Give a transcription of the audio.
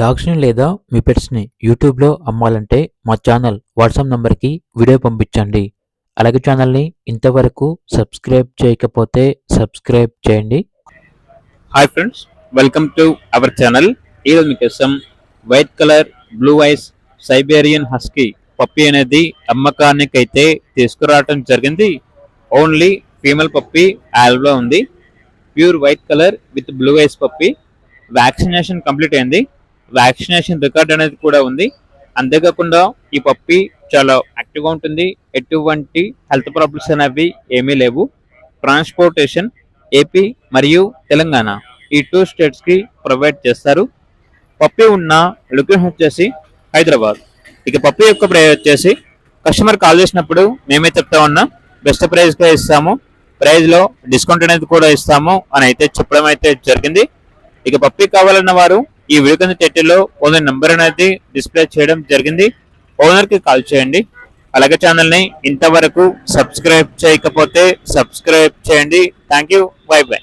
డాగ్స్‌ని లేదా మీ పెట్స్‌ని యూట్యూబ్‌లో అమ్మాలంటే మా ఛానల్ వాట్సాప్ నంబర్‌కి వీడియో పంపించండి. అలాగే ఛానల్‌ని ఇంతవరకు సబ్స్క్రైబ్ చేయకపోతే సబ్స్క్రైబ్ చేయండి. Hi friends, welcome to our channel. ఈరోజు మీకోసం white colour blue ice Siberian husky puppy అనేది అమ్మకానికి అయితే తీసుకురావడం జరిగింది. ఓన్లీ ఫీమేల్ పప్పీ ఆల్వా ఉంది. Pure white colour with blue ice puppy. Vaccination complete అయింది. వ్యాక్సినేషన్ రికార్డ్ అనేది కూడా ఉంది. అంతేకాకుండా ఈ పప్పీ చాలా యాక్టివ్గా ఉంటుంది. ఎటువంటి హెల్త్ ప్రాబ్లమ్స్ అనేవి ఏమీ లేవు. ట్రాన్స్పోర్టేషన్ ఏపీ మరియు తెలంగాణ ఈ 2 స్టేట్స్కి ప్రొవైడ్ చేస్తారు. పప్పీ ఉన్న లొకేషన్ వచ్చేసి హైదరాబాద్. ఇక పప్పీ యొక్క ప్రైస్ వచ్చేసి కస్టమర్ కాల్ చేసినప్పుడు మేమే చెప్తా ఉన్నాం, బెస్ట్ ప్రైస్గా ఇస్తాము, ప్రైస్లో డిస్కౌంట్ అనేది కూడా ఇస్తాము అని అయితే చెప్పడం అయితే జరిగింది. ఇక పప్పీ కావాలన్న వారు ఈ వీడియో కింద టైటిల్లో ఓనర్ నెంబర్ అనేది డిస్ప్లే చేయడం జరిగింది. ఓనర్కి కాల్ చేయండి. అలాగే ఛానల్ని ఇంతవరకు సబ్స్క్రైబ్ చేయకపోతే సబ్స్క్రైబ్ చేయండి. Thank you. By by.